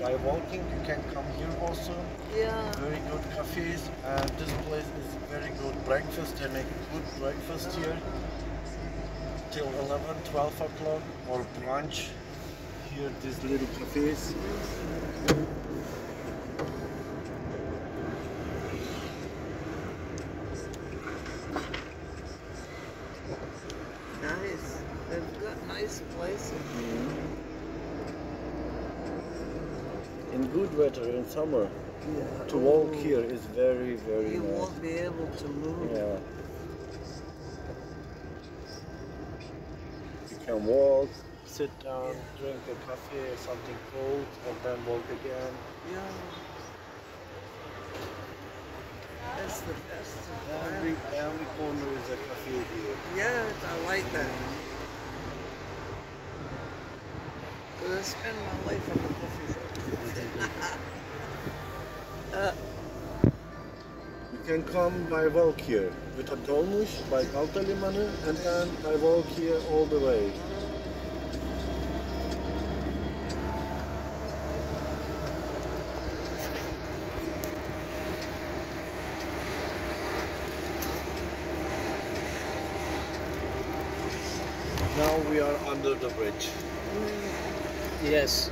by walking. You can come here also. Yeah. Very good cafes, and this place is very good breakfast. They make good breakfast here till 11, 12 o'clock, or brunch. Here, these little cafes. Nice. They've got nice places. In good weather, in summer, Yeah. to walk here is very, very You nice. won't be able to move. Yeah. You can walk, sit down, drink a coffee, something cold, and then walk again. Yeah. That's the best. Every corner is a cafe here. Yeah, I like that. Because I spend my life in the coffee shop. You can come by walk here with a dolmuş by Galata Limanı, and then by walk here all the way. Now we are under the bridge. Yes.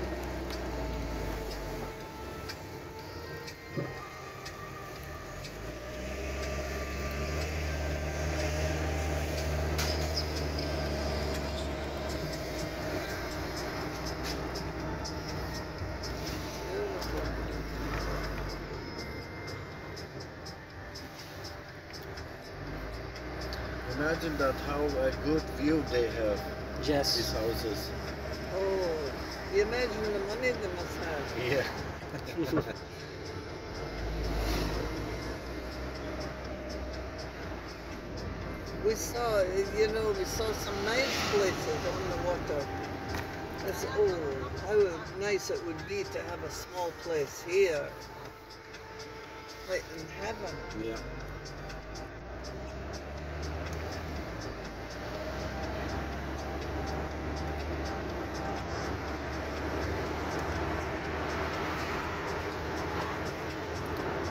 Imagine that how a good view they have, Yes. these houses. Oh, you imagine the money they must have. Yeah. We saw, we saw some nice places on the water. I said, oh, how nice it would be to have a small place here. Like in heaven. Yeah.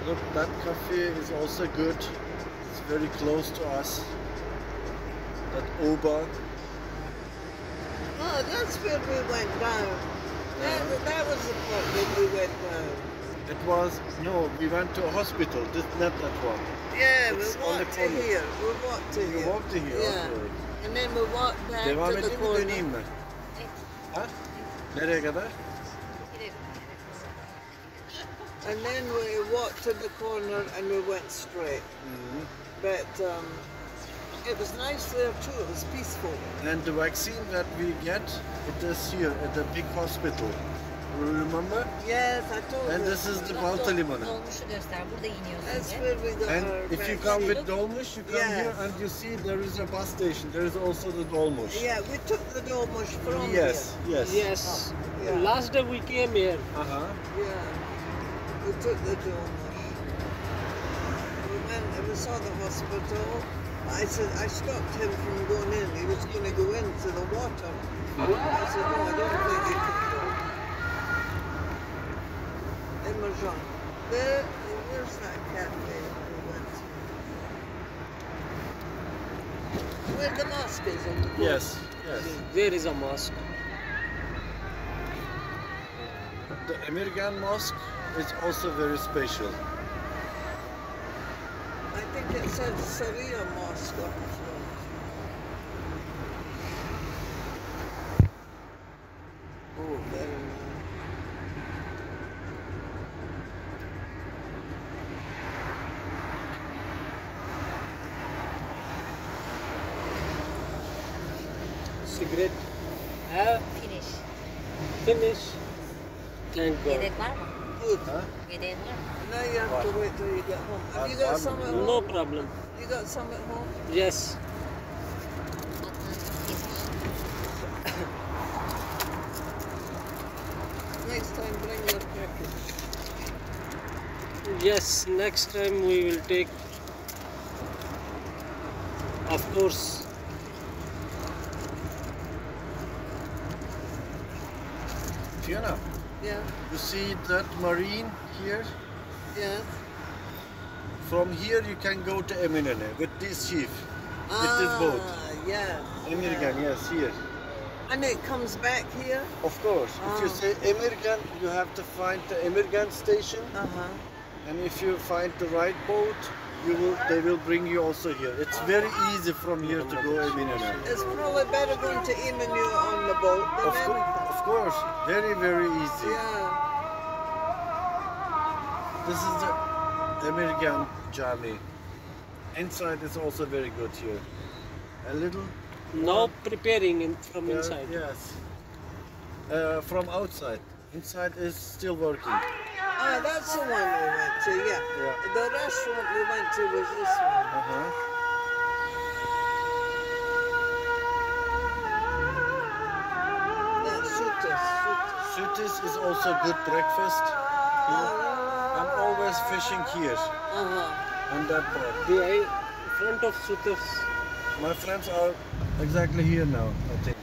Look, that cafe is also good. It's very close to us. That Oba. Oh, that's where we went down. That was the part where we went down. It was, no, we went to a hospital, this, not that one. Yeah, It's we on the walked to corner. here. We walked to You here. walked to here, Yeah. okay. And then we walked back Devam to the edeyim mi corner. döneyim mi? Ha? Nereye kadar? And then we walked to the corner and we went straight. But it was nice there too. It was peaceful. And the vaccine that we get, it is here at the big hospital. You remember? Yes, I told And you. this is the Galata Limanı. Dolmuşu göster. Burada iniyorsun. That's diye. where we got And our if you vaccine. come with Dolmuş, you come Yeah. here and you see there is a bus station. There is also the Dolmuş. Yeah, we took the dolmuş from Yes, yes. Yes. Yeah. Last day we came here. Uh-huh. here. Yeah, we took the dolmuş. We went and we saw the hospital. I said, I stopped him from going in. He was going to go into the water. I said, no, I don't think he could go. Emerson. Where's that cafe we went to? Where the mosque is on the corner. Yes, yes. There is a mosque. The American mosque is also very special. I think it said Sariyer Mosque on the front. Oh, very nice. Cigarette. Have Finish. finished. Thank God. Yedek var mı? Good. Huh? Yedeğin var mı? Now you have to wait till you get home. Have you got some at home? No problem. You got some at home? Yes. Next time bring your package. Yes. Next time we will take. Of course. Fiona, Yeah. You see that marine here? Yes. From here you can go to Eminönü with this ship, with this boat. Yes. Emirgan, yes, here. And it comes back here? Of course. If you Ah. say Emirgan, you have to find the Emirgan station. Uh-huh. And if you find the right boat, they will bring you also here. It's very easy from here to go Eminönü. It's probably better going to Eminönü on the boat than anything. Of course, very, very easy. Yeah. This is the Emirgan Cami. Inside is also very good here. A little. Now preparing from Yeah, inside. Yes. From outside. Inside is still working. Ah, that's the one we went to, yeah. Yeah. The restaurant we went to was this one. Uh-huh. That's Sutas. Sutis is also good breakfast. I'm always fishing here Uh-huh. on that boat. The front of Sutas. My friends are exactly here now, I think.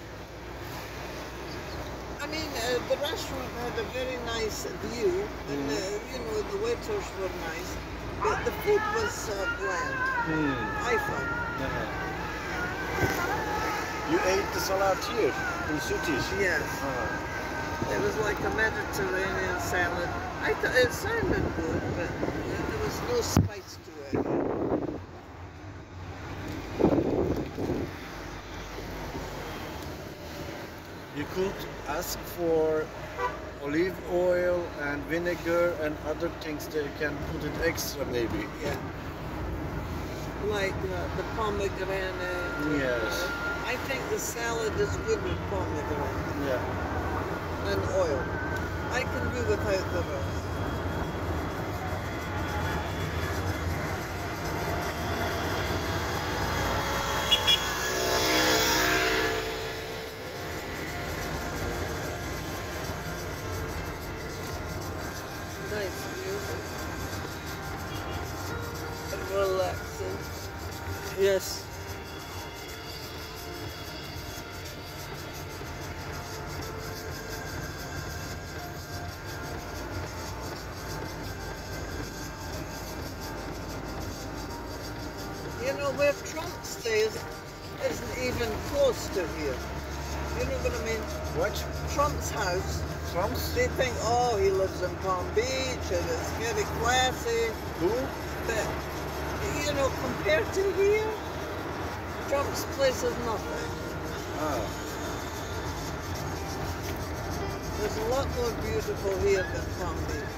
I mean, the restaurant had a very nice view, and you know, the waiters were nice, but the food was bland, I found. Uh-huh. You ate the salad here in Sutis? Yes. Uh-huh. It was like a Mediterranean salad. I thought it sounded good, but there was no spice to it. You could ask for olive oil and vinegar and other things that you can put it extra maybe. Yeah. Like the pomegranate. Yes. I think the salad is good with pomegranate Yeah. and oil. I can do without the rest. Nice music. Relaxing. Yes. You know, where Trump stays isn't even close to here. You know what I mean? What? Trump's house, Trump's? they think, oh, he lives in Palm Beach and it's very classy. Who? But, you know, compared to here, Trump's place is nothing. Ah. There's a lot more beautiful here than Palm Beach.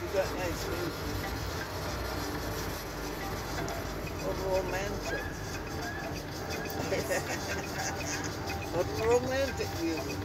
You got nice music. What romantic. What romantic music.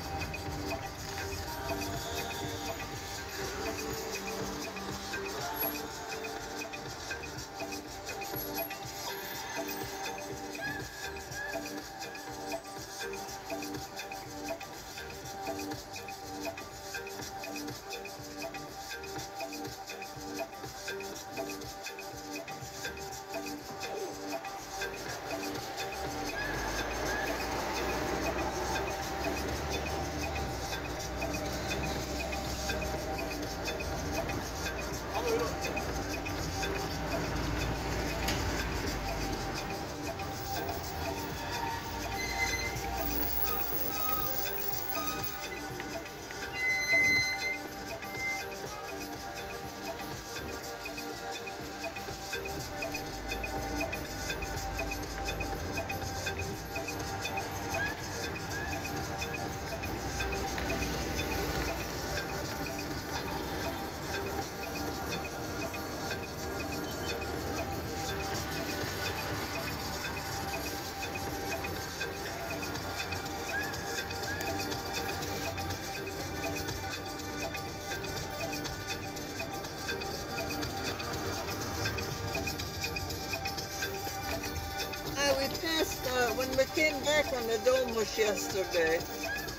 came back on the Domus yesterday.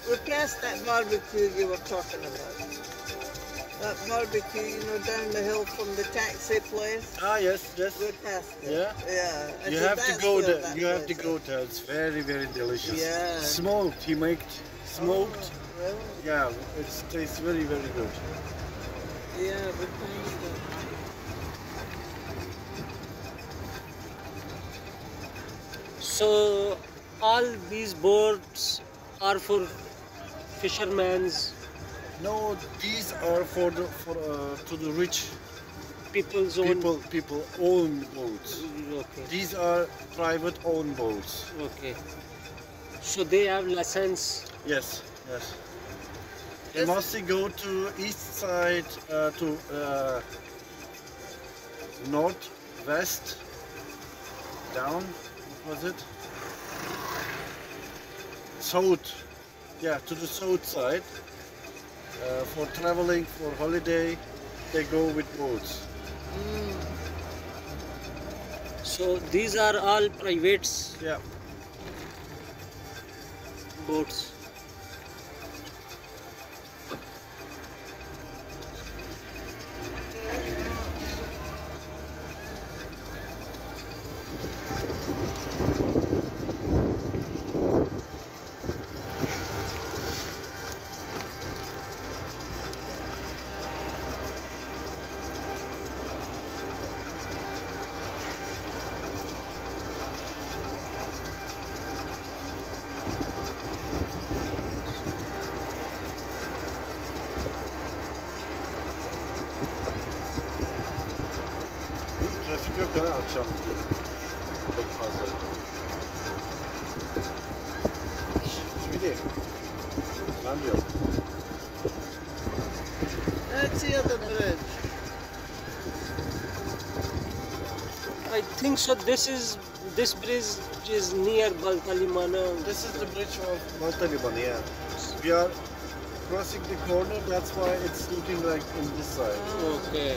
We passed that barbecue you were talking about. That barbecue, you know, down the hill from the taxi place. Ah, yes, yes. We passed it. Yeah? Yeah. I You said, have to "That's go where there. that You have to place go is." there. It's very, very delicious. Yeah. Smoked. He made smoked. Oh, really? Yeah, it tastes very, very good. Yeah, we passed it. So all these boats are for fishermen's No, these are for to the rich people's own. people own boats. Okay. These are private owned boats. Okay. So they have license. Yes, yes. They Yes. mostly go to east side to north, west, down. What was it? South. Yeah, to the south side. For traveling, for holiday, they go with boats. So these are all privates Yeah. boats. Trafik yok ha akşam. Çok fazla. Şimdi. Ben diyorum. That's the other bridge. I think so. This bridge is near Baltalimana. This is the bridge of Malta Liban, yeah. We are crossing the corner, that's why it's looking like in this side. Okay.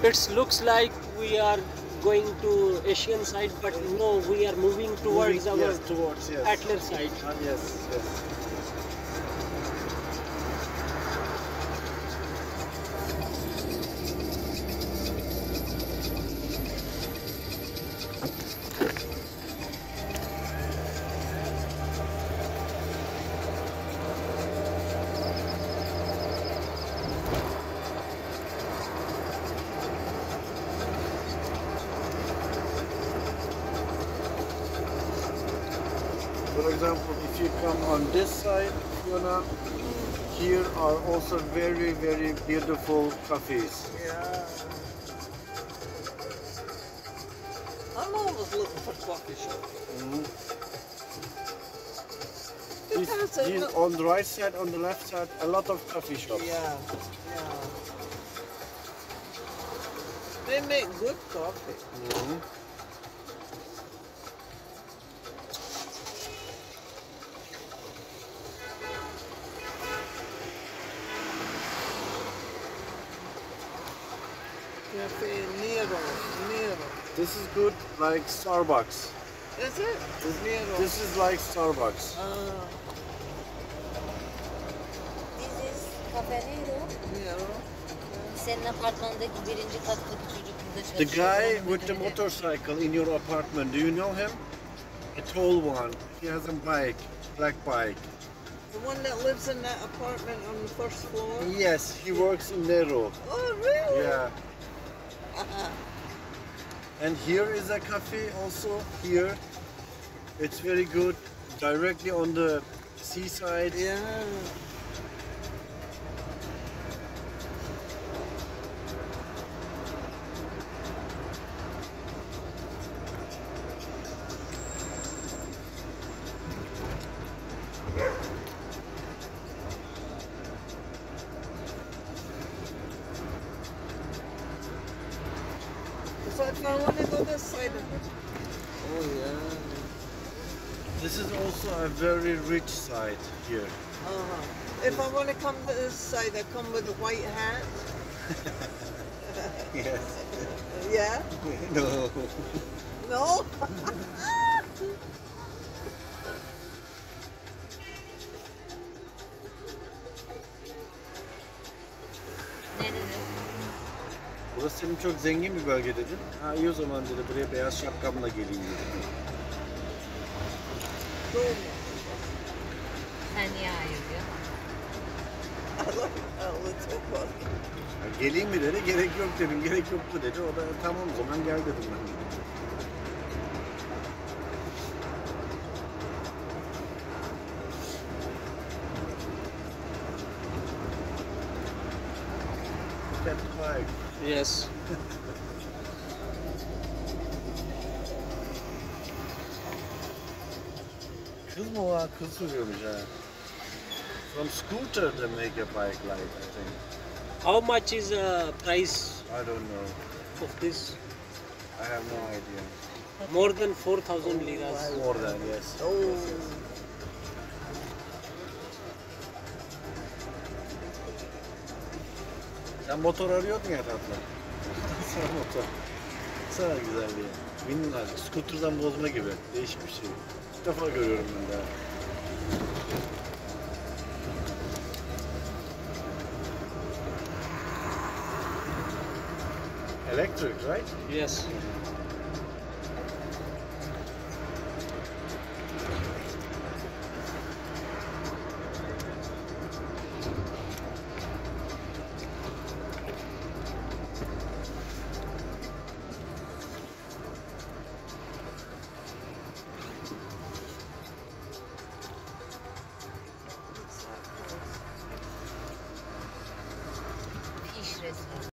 It looks like we are going to Asian side, but no, we are moving towards our yes, towards, yes. Atler side. Yes, yes. For example, if you come on this side, Fiona, here are also very, very beautiful cafes. Yeah. I'm always looking for coffee shops. Because I These know- on the right side, on the left side, a lot of coffee shops. Yeah, yeah. They make good coffee. Mhm. Cafe Nero, Nero. This is good, like Starbucks. Is it? Nero. This is like Starbucks. This is Cafe Nero. Nero. Senin apartmandaki birinci kattaki çocuk burada The çalışıyor. guy Buranın with the müdürü. motorcycle in your apartment, do you know him? A tall one. He has a bike, black bike. The one that lives in that apartment on the first floor? Yes, he works in Nero. Oh, really? Yeah. And here is a cafe also. Here, it's very good, directly on the seaside. Yeah. So if I want to go this side of it. Oh, yeah. This is also a very rich side here. If I want to come to this side, I come with a white hat. Yes. Yeah? No. No? Ne dedi? Burası senin çok zengin bir bölge dedin. Ha iyi o zaman dedi, buraya beyaz şapkamla geleyim dedi. Doğru. Sen niye hayır diyor? Allah çok var. Ya geleyim mi dedi, gerek yok dedim, gerek yok mu dedi. O da tamam o zaman gel dedim ben. Kept quiet. Yes. Kız mı o? Kız sürüyormuş ha. From scooter they make a bike light, I think. How much is price I don't know. of this? I have no idea. More than 4,000 liras. More than, yes. Oh. Yes, yes. Sen motor arıyordun ya tatlı. Sana motor. Sana güzelliği. Minnacık. Scooter'dan bozma gibi. Değişik bir şey. İlk defa görüyorum ben daha. Electric, right? Yes. İş resmi.